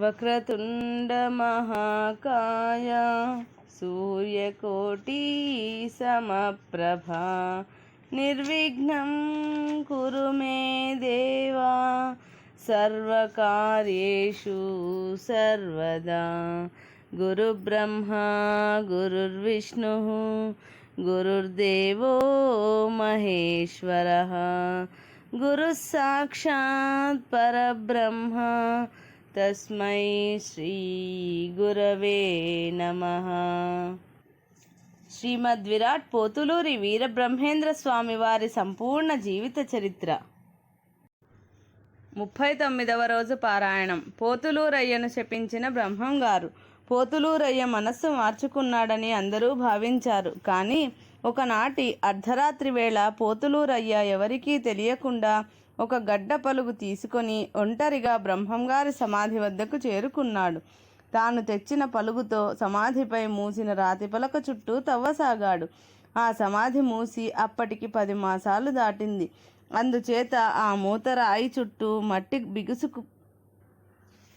వక్రతుండ మహాకాయ సూర్యకోటి సమప్రభా నిర్విఘ్నం కురు మే దేవా సర్వకార్యేషు సర్వదా. గురుబ్రహ్మా గురుర్విష్ణుః గురుర్దేవో మహేశ్వరః గురుః సాక్షాత్ పరబ్రహ్మ తస్మై శ్రీ గురవే నమః. శ్రీమద్ విరాట్ పోతులూరి వీరబ్రహ్మేంద్ర స్వామి వారి సంపూర్ణ జీవిత చరిత్ర. 39వ రోజు పారాయణం. పోతులూరయ్యను శపించిన బ్రహ్మంగారు. పోతులూరయ్య మనస్సు మార్చుకున్నాడని అందరూ భావించారు. కానీ ఒకనాటి అర్ధరాత్రి వేళ పోతులూరయ్య ఎవరికీ తెలియకుండా ఒక గడ్డ పలుగు తీసుకొని ఒంటరిగా బ్రహ్మంగారి సమాధి వద్దకు చేరుకున్నాడు. తాను తెచ్చిన పలుగుతో సమాధిపై మూసిన రాతి పలక చుట్టూ తవ్వసాగాడు. ఆ సమాధి మూసి అప్పటికి 10 మాసాలు దాటింది. అందుచేత ఆ మూతరాయి చుట్టూ మట్టి బిగుసుకు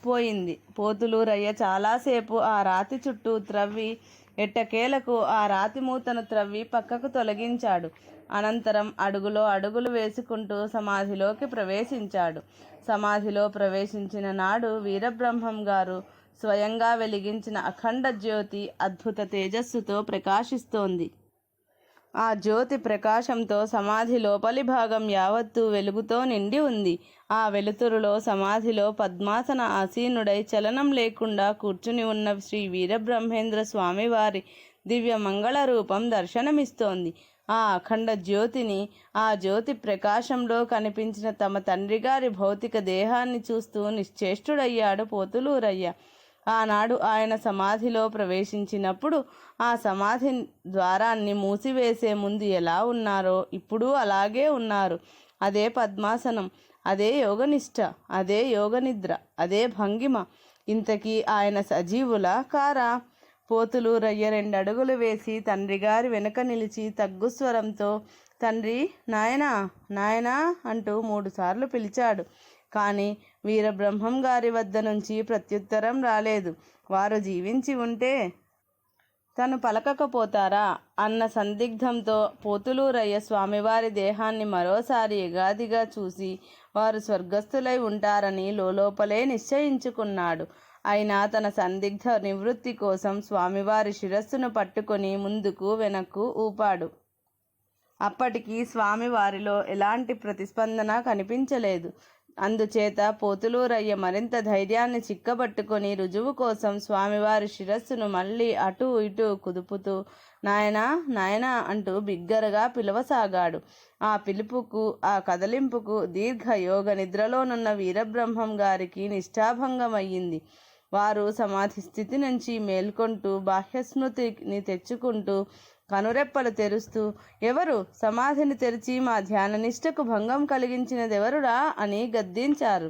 పోయింది. పోతులూరయ్య చాలాసేపు ఆ రాతి చుట్టూ త్రవ్వి ఎట్టకేలకు ఆ రాతి మూతను త్రవ్వి పక్కకు తొలగించాడు. అనంతరం అడుగులో అడుగులు వేసుకుంటూ సమాధిలోకి ప్రవేశించాడు. సమాధిలో ప్రవేశించిన నాడు వీరబ్రహ్మం గారు స్వయంగా వెలిగించిన అఖండ జ్యోతి అద్భుత తేజస్సుతో ప్రకాశిస్తోంది. ఆ జ్యోతి ప్రకాశంతో సమాధి లోపలి భాగం యావత్తూ వెలుగుతో నిండి ఉంది. ఆ వెలుతురులో సమాధిలో పద్మాసన ఆసీనుడై చలనం లేకుండా కూర్చుని ఉన్న శ్రీ వీరబ్రహ్మేంద్ర స్వామివారి దివ్య మంగళ రూపం దర్శనమిస్తోంది. ఆ అఖండ జ్యోతిని, ఆ జ్యోతి ప్రకాశంలో కనిపించిన తమ తండ్రిగారి భౌతిక దేహాన్ని చూస్తూ నిశ్చేష్టుడయ్యాడు పోతులూరయ్య. ఆనాడు ఆయన సమాధిలో ప్రవేశించినప్పుడు ఆ సమాధి ద్వారాన్ని మూసివేసే ముందు ఎలా ఉన్నారో ఇప్పుడు అలాగే ఉన్నారు. అదే పద్మాసనం, అదే యోగనిష్ట, అదే యోగనిద్ర, అదే భంగిమ. ఇంతకీ ఆయన సజీవులా కారా? పోతులూరయ్య 2 అడుగులు వేసి తండ్రిగారి వెనుక నిలిచి తగ్గుస్వరంతో తండ్రి, నాయనా, నాయనా అంటూ 3 సార్లు పిలిచాడు. కానీ వీరబ్రహ్మం గారి వద్ద నుంచి ప్రత్యుత్తరం రాలేదు. వారు జీవించి ఉంటే తను పలకకపోతారా అన్న సందిగ్ధంతో పోతులూరయ్య స్వామివారి దేహాన్ని మరోసారి యగాదిగా చూసి వారు స్వర్గస్థులై ఉంటారని లోపలే నిశ్చయించుకున్నాడు. అయినా తన సందిగ్ధ నివృత్తి కోసం స్వామివారి శిరస్సును పట్టుకొని ముందుకు వెనక్కు ఊపాడు. అప్పటికి స్వామివారిలో ఎలాంటి ప్రతిస్పందన కనిపించలేదు. అందుచేత పోతులూరయ్య మరింత ధైర్యాన్ని చిక్కబట్టుకొని రుజువు కోసం స్వామివారి శిరస్సును మళ్ళీ అటూ ఇటూ కుదుపుతూ నాయనా, నాయనా అంటూ బిగ్గరగా పిలవసాగాడు. ఆ పిలుపుకు, ఆ కదలింపుకు దీర్ఘ యోగ నిద్రలోనున్న వీరబ్రహ్మం గారికి నిష్ఠాభంగమయ్యింది. వారు సమాధి స్థితి నుంచి మేల్కొంటూ బాహ్యస్మృతిని తెచ్చుకుంటూ కనురెప్పలు తెరుస్తూ ఎవరు సమాధిని తెరిచి మా ధ్యాననిష్టకు భంగం కలిగించినదెవరురా అని గద్దించారు.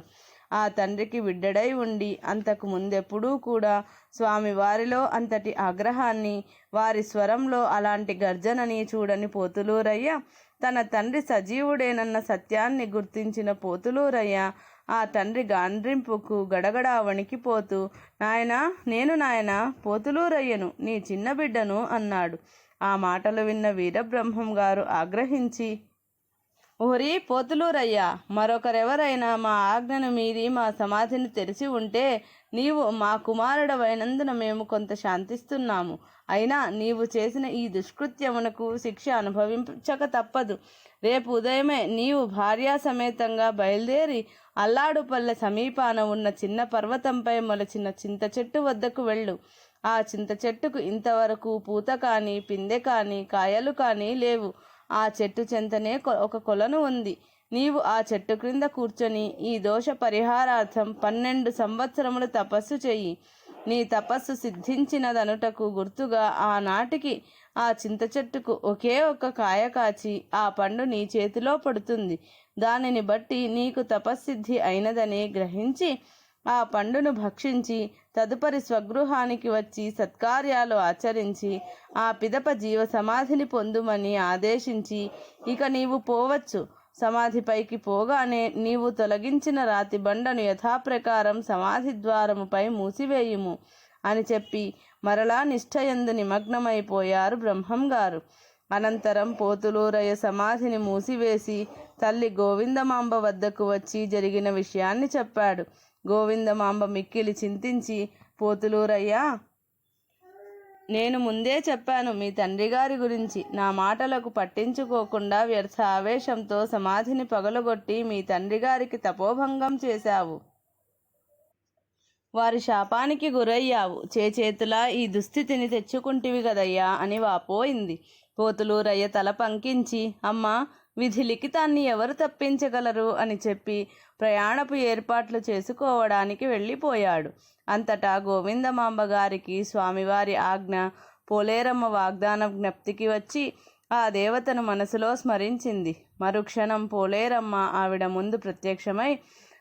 ఆ తండ్రికి బిడ్డడై ఉండి అంతకు ముందెప్పుడూ కూడా స్వామివారిలో అంతటి ఆగ్రహాన్ని, వారి స్వరంలో అలాంటి గర్జనని చూడని పోతులూరయ్య తన తండ్రి సజీవుడేనన్న సత్యాన్ని గుర్తించిన పోతులూరయ్య ఆ తండ్రి గాండ్రింపుకు గడగడా వణికిపోతూ నాయనా, నేను నాయనా పోతులూరయ్యను, నీ చిన్న బిడ్డను అన్నాడు. ఆ మాటలు విన్న వీరబ్రహ్మం గారు ఆగ్రహించి, ఓరి పోతులూరయ్య, మరొకరెవరైనా మా ఆజ్ఞను మీరి మా సమాధిని తెరిచి ఉంటే నీవు మా కుమారుడవైనందున మేము కొంత శాంతిస్తున్నాము. అయినా నీవు చేసిన ఈ దుష్కృత్యమునకు శిక్ష అనుభవించక తప్పదు. రేపు ఉదయమే నీవు భార్యా సమేతంగా బయలుదేరి అల్లాడుపల్లె సమీపాన ఉన్న చిన్న పర్వతంపై మొలచిన చింత చెట్టు వద్దకు వెళ్ళు. ఆ చింత చెట్టుకు ఇంతవరకు పూత కానీ, పిందె కానీ, కాయలు కానీ లేవు. ఆ చెట్టు చెంతనే ఒక కొలను ఉంది. నీవు ఆ చెట్టు క్రింద కూర్చొని ఈ దోష పరిహారార్థం 12 సంవత్సరములు తపస్సు చెయ్యి. నీ తపస్సు సిద్ధించినదనుటకు గుర్తుగా ఆనాటికి ఆ చింత చెట్టుకు ఒకే ఒక్క కాయ కాచి ఆ పండు నీ చేతిలో పడుతుంది. దానిని బట్టి నీకు తపస్సిద్ధి అయినదని గ్రహించి ఆ పండును భక్షించి తదుపరి స్వగృహానికి వచ్చి సత్కార్యాలు ఆచరించి ఆ పిదప జీవ సమాధిని పొందుమని ఆదేశించి ఇక నీవు పోవచ్చు. సమాధిపైకి పోగానే నీవు తొలగించిన రాతి బండను యథాప్రకారం సమాధి ద్వారముపై మూసివేయుము అని చెప్పి మరలా నిష్ఠయందు నిమగ్నమైపోయారు బ్రహ్మంగారు. అనంతరం పోతులూరయ్య సమాధిని మూసివేసి తల్లి గోవిందమాంబ వద్దకు వచ్చి జరిగిన విషయాన్ని చెప్పాడు. గోవిందమాంబ మిక్కిలి చింతించి, పోతులూరయ్య, నేను ముందే చెప్పాను మీ తండ్రి గారి గురించి. నా మాటలకు పట్టించుకోకుండా వ్యర్థ ఆవేశంతో సమాధిని పగలగొట్టి మీ తండ్రి గారికి తపోభంగం చేశావు. వారి శాపానికి గురయ్యావు. చేతులా ఈ దుస్థితిని తెచ్చుకుంటివి గదయ్యా అని వాపోయింది. పోతులూరయ్య తల పంకించి, అమ్మా, విధి లిఖితాన్ని ఎవరు తప్పించగలరు అని చెప్పి ప్రయాణపు ఏర్పాట్లు చేసుకోవడానికి వెళ్ళిపోయాడు. అంతటా గోవిందమాంబ గారికి స్వామివారి ఆజ్ఞ, పోలేరమ్మ వాగ్దానం జ్ఞప్తికి వచ్చి ఆ దేవతను మనసులో స్మరించింది. మరుక్షణం పోలేరమ్మ ఆవిడ ముందు ప్రత్యక్షమై,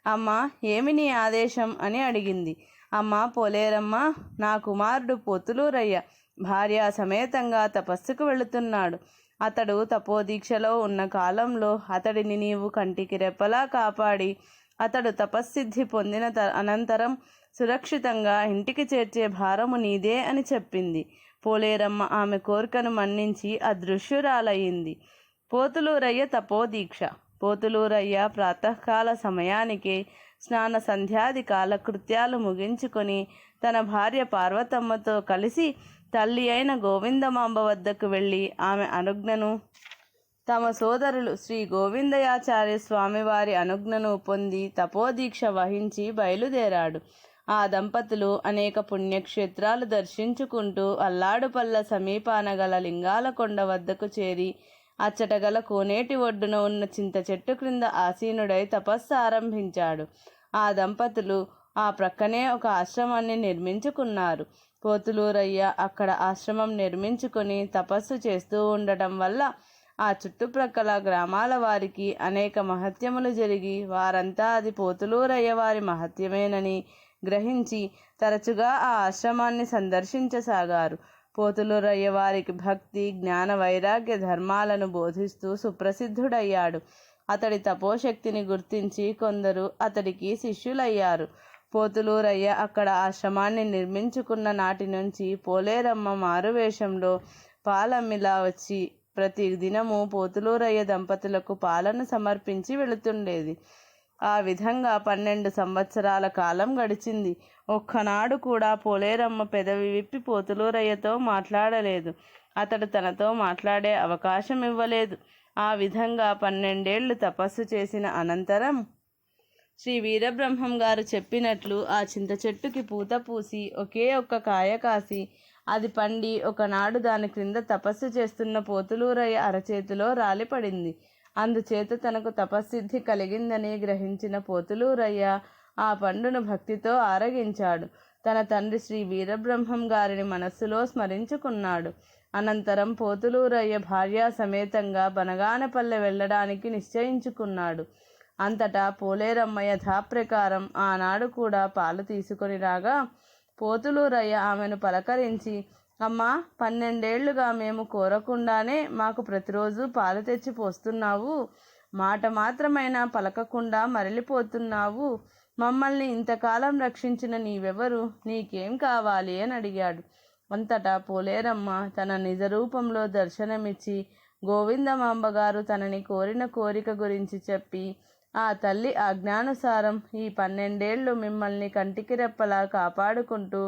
అమ్మా, ఏమి నీ ఆదేశం అని అడిగింది. అమ్మా పోలేరమ్మ, నా కుమారుడు పోతులూరయ్య భార్య సమేతంగా తపస్సుకు వెళుతున్నాడు. అతడు తపోదీక్షలో ఉన్న కాలంలో అతడిని నీవు కంటికి రెప్పలా కాపాడి అతడు తపస్సిద్ధి పొందిన అనంతరం సురక్షితంగా ఇంటికి చేర్చే భారము నీదే అని చెప్పింది. పోలేరమ్మ ఆమె కోరికను మన్నించి అదృశ్యురాలయ్యింది. పోతులూరయ్య తపోదీక్ష. పోతులూరయ్య ప్రాతకాల సమయానికే స్నాన సంధ్యాది కాలకృత్యాలు ముగించుకొని తన భార్య పార్వతమ్మతో కలిసి తల్లి అయిన గోవిందమాంబ వద్దకు వెళ్ళి ఆమె అనుజ్ఞను, తమ సోదరులు శ్రీ గోవిందయాచార్య స్వామివారి అనుజ్ఞను పొంది తపోదీక్ష వహించి బయలుదేరాడు. ఆ దంపతులు అనేక పుణ్యక్షేత్రాలు దర్శించుకుంటూ అల్లాడుపల్ల సమీపాన గల లింగాల కొండ వద్దకు చేరి అచ్చట గల కోనేటి ఒడ్డున ఉన్న చింత చెట్టు క్రింద ఆసీనుడై తపస్సు ఆరంభించాడు. ఆ దంపతులు ఆ ప్రక్కనే ఒక ఆశ్రమాన్ని నిర్మించుకున్నారు. పోతులూరయ్య అక్కడ ఆశ్రమం నిర్మించుకొని తపస్సు చేస్తూ ఉండటం వల్ల ఆ చుట్టుప్రక్కల గ్రామాల వారికి అనేక మహత్యములు జరిగి వారంతా అది పోతులూరయ్య వారి మహత్యమేనని గ్రహించి తరచుగా ఆ ఆశ్రమాన్ని సందర్శించసాగారు. పోతులూరయ్య వారికి భక్తి, జ్ఞాన, వైరాగ్య ధర్మాలను బోధిస్తూ సుప్రసిద్ధుడయ్యాడు. అతడి తపోశక్తిని గుర్తించి కొందరు అతడికి శిష్యులయ్యారు. పోతులూరయ్య అక్కడ ఆశ్రమాన్ని నిర్మించుకున్న నాటి నుంచి పోలేరమ్మ మారువేషంలో పాలమ్మిలా వచ్చి ప్రతి దినము పోతులూరయ్య దంపతులకు పాలను సమర్పించి వెళుతుండేది. ఆ విధంగా 12 సంవత్సరాల కాలం గడిచింది. ఒక్కనాడు కూడా పోలేరమ్మ పెదవి విప్పి పోతులూరయ్యతో మాట్లాడలేదు. అతడు తనతో మాట్లాడే అవకాశం ఇవ్వలేదు. ఆ విధంగా 12 ఏళ్ళు తపస్సు చేసిన అనంతరం శ్రీ వీరబ్రహ్మం గారు చెప్పినట్లు ఆ చింత చెట్టుకి పూత పూసి ఒకే ఒక్క కాయ కాసి అది పండి ఒకనాడు దాని క్రింద తపస్సు చేస్తున్న పోతులూరయ్య అరచేతిలో రాలిపడింది. అందుచేత తనకు తపస్సిద్ధి కలిగిందని గ్రహించిన పోతులూరయ్య ఆ పండును భక్తితో ఆరగించాడు. తన తండ్రి శ్రీ వీరబ్రహ్మం గారిని మనస్సులో స్మరించుకున్నాడు. అనంతరం పోతులూరయ్య భార్యా సమేతంగా బనగానపల్లె వెళ్ళడానికి నిశ్చయించుకున్నాడు. అంతటా పోలేరమ్మ యథాప్రకారం ఆనాడు కూడా పాలు తీసుకొని రాగా పోతులూరయ్య ఆమెను పలకరించి, అమ్మా, 12 ఏళ్లుగా మేము కోరకుండానే మాకు ప్రతిరోజు పాలు తెచ్చి పోస్తున్నావు. మాట మాత్రమైనా పలకకుండా మరలిపోతున్నావు. మమ్మల్ని ఇంతకాలం రక్షించిన నీవెవరు? నీకేం కావాలి అని అడిగాడు. అంతటా పోలేరమ్మ తన నిజరూపంలో దర్శనమిచ్చి గోవిందమాంబ గారు తనని కోరిన కోరిక గురించి చెప్పి, ఆ తల్లి ఆజ్ఞానుసారం ఈ 12 ఏళ్ళు మిమ్మల్ని కంటికి రెప్పలా కాపాడుకుంటూ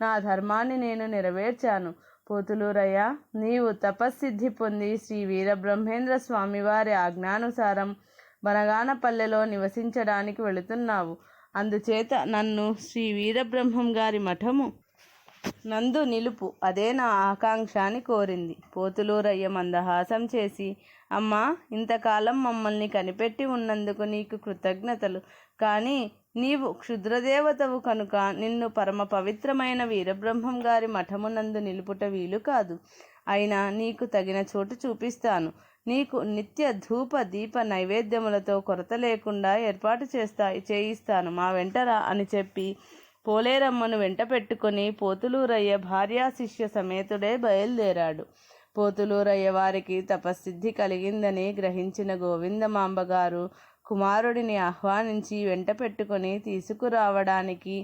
నా ధర్మాన్ని నేను నెరవేర్చాను. పోతులూరయ్య, నీవు తపస్సిద్ధి పొంది శ్రీ వీరబ్రహ్మేంద్ర స్వామివారి ఆజ్ఞానుసారం బనగానపల్లెలో నివసించడానికి వెళుతున్నావు. అందుచేత నన్ను శ్రీ వీరబ్రహ్మం గారి మఠము నందు నిలుపు, అదే నా ఆకాంక్ష అని కోరింది. పోతులూరయ్య మందహాసం చేసి, అమ్మా, ఇంతకాలం మమ్మల్ని కనిపెట్టి ఉన్నందుకు నీకు కృతజ్ఞతలు. కానీ నీవు క్షుద్రదేవతవు కనుక నిన్ను పరమ పవిత్రమైన వీరబ్రహ్మం గారి మఠమునందు నిలుపుట వీలు కాదు. అయినా నీకు తగిన చోటు చూపిస్తాను. నీకు నిత్య ధూప దీప నైవేద్యములతో కొరత లేకుండా ఏర్పాటు చేయిస్తాను. మా వెంటరా అని చెప్పి పోలేరమ్మను వెంట పెట్టుకొని పోతులూరయ్య భార్యా శిష్య సమేతుడే బయలుదేరాడు. పోతులూరయ్య వారికి తపస్సిద్ధి కలిగిందని గ్రహించిన గోవిందమాంబ గారు కుమారుడిని ఆహ్వానించి వెంట పెట్టుకొని తీసుకురావడానికి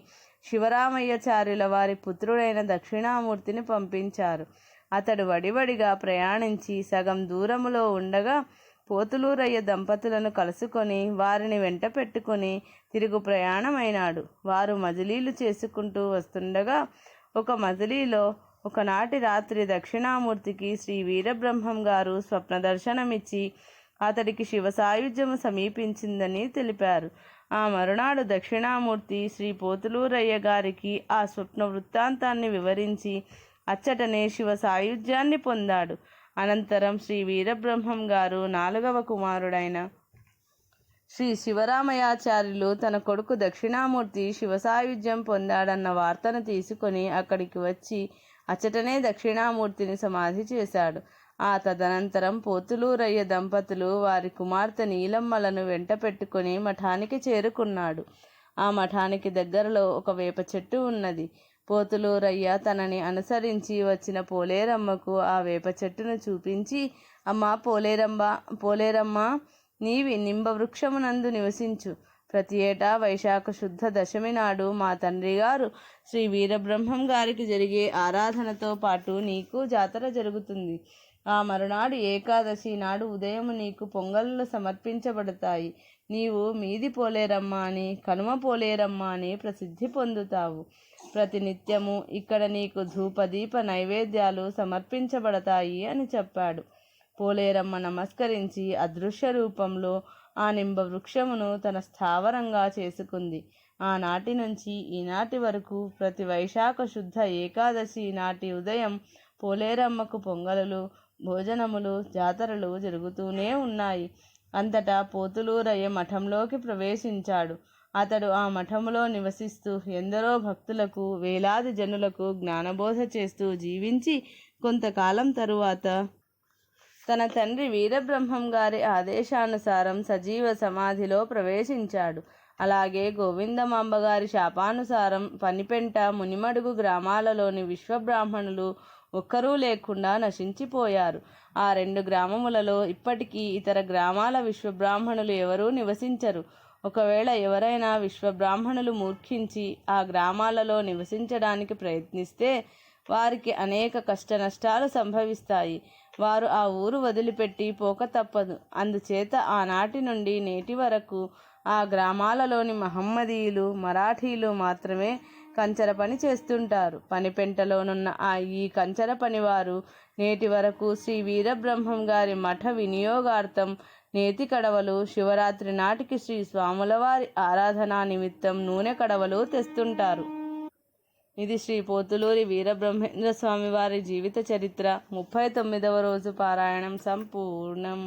శివరామయ్యాచార్యుల వారి పుత్రుడైన దక్షిణామూర్తిని పంపించారు. అతడు వడివడిగా ప్రయాణించి సగం దూరములో ఉండగా పోతులూరయ్య దంపతులను కలుసుకొని వారిని వెంట పెట్టుకొని తిరుగు ప్రయాణమైనాడు. వారు మజిలీలు చేసుకుంటూ వస్తుండగా ఒక మజిలీలో ఒకనాటి రాత్రి దక్షిణామూర్తికి శ్రీ వీరబ్రహ్మం గారు స్వప్న దర్శనమిచ్చి అతడికి శివ సాయుధ్యము సమీపించిందని తెలిపారు. ఆ మరునాడు దక్షిణామూర్తి శ్రీ పోతులూరయ్య గారికి ఆ స్వప్న వృత్తాంతాన్ని వివరించి అచ్చటనే శివ సాయుధ్యాన్ని పొందాడు. అనంతరం శ్రీ వీరబ్రహ్మం గారు 4వ కుమారుడైన శ్రీ శివరామయాచార్యులు తన కొడుకు దక్షిణామూర్తి శివసాయుధ్యం పొందాడన్న వార్తను తీసుకొని అక్కడికి వచ్చి అచ్చటనే దక్షిణామూర్తిని సమాధి చేశాడు. ఆ తదనంతరం పోతులూరయ్య దంపతులు వారి కుమార్తె నీలమ్మలను వెంట పెట్టుకొని మఠానికి చేరుకున్నాడు. ఆ మఠానికి దగ్గరలో ఒక వేప చెట్టు ఉన్నది. పోతులూరయ్య తనని అనుసరించి వచ్చిన పోలేరమ్మకు ఆ వేప చెట్టును చూపించి, అమ్మా పోలేరమ్మ, నీవి నింబవృక్షమునందు నివసించు. ప్రతి ఏటా వైశాఖ శుద్ధ దశమి నాడు మా తండ్రి గారు శ్రీ వీరబ్రహ్మం గారికి జరిగే ఆరాధనతో పాటు నీకు జాతర జరుగుతుంది. ఆ మరునాడు ఏకాదశి నాడు ఉదయం నీకు పొంగళ్ళు సమర్పించబడతాయి. నీవు మీది పోలేరమ్మ అని, కనుమ పోలేరమ్మ అని ప్రసిద్ధి పొందుతావు. ప్రతినిత్యము ఇక్కడ నీకు ధూపదీప నైవేద్యాలు సమర్పించబడతాయి అని చెప్పాడు. పోలేరమ్మ నమస్కరించి అదృశ్య రూపంలో ఆ నింబ వృక్షమును తన స్థావరంగా చేసుకుంది. ఆనాటి నుంచి ఈనాటి వరకు ప్రతి వైశాఖ శుద్ధ ఏకాదశి నాటి ఉదయం పోలేరమ్మకు పొంగలులు, భోజనములు, జాతరలు జరుగుతూనే ఉన్నాయి. అంతటా పోతులూరయ్య మఠంలోకి ప్రవేశించాడు. అతడు ఆ మఠములో నివసిస్తూ ఎందరో భక్తులకు, వేలాది జనులకు జ్ఞానబోధ చేస్తూ జీవించి కొంతకాలం తరువాత తన తండ్రి వీరబ్రహ్మం గారి ఆదేశానుసారం సజీవ సమాధిలో ప్రవేశించాడు. అలాగే గోవిందమాంబ గారి శాపానుసారం పనిపెంట, మునిమడుగు గ్రామాలలోని విశ్వబ్రాహ్మణులు ఒక్కరూ లేకుండా నశించిపోయారు. ఆ 2 గ్రామములలో ఇప్పటికీ ఇతర గ్రామాల విశ్వబ్రాహ్మణులు ఎవరూ నివసించరు. ఒకవేళ ఎవరైనా విశ్వబ్రాహ్మణులు మూర్ఖించి ఆ గ్రామాలలో నివసించడానికి ప్రయత్నిస్తే వారికి అనేక కష్ట నష్టాలు సంభవిస్తాయి. వారు ఆ ఊరు వదిలిపెట్టి పోక తప్పదు. అందుచేత ఆనాటి నుండి నేటి వరకు ఆ గ్రామాలలోని మహమ్మదీయులు, మరాఠీలు మాత్రమే కంచర పని చేస్తుంటారు. పనిపెంటలోనున్న ఈ కంచర పనివారు నేటి వరకు శ్రీ వీరబ్రహ్మం గారి మఠ వినియోగార్థం నేతి కడవలు, శివరాత్రి నాటికి శ్రీ స్వాములవారి ఆరాధనా నిమిత్తం నూనె కడవలు తెస్తుంటారు. ఇది శ్రీ పోతులూరి వీరబ్రహ్మేంద్ర స్వామి వారి జీవిత చరిత్ర. 39వ రోజు పారాయణం సంపూర్ణం.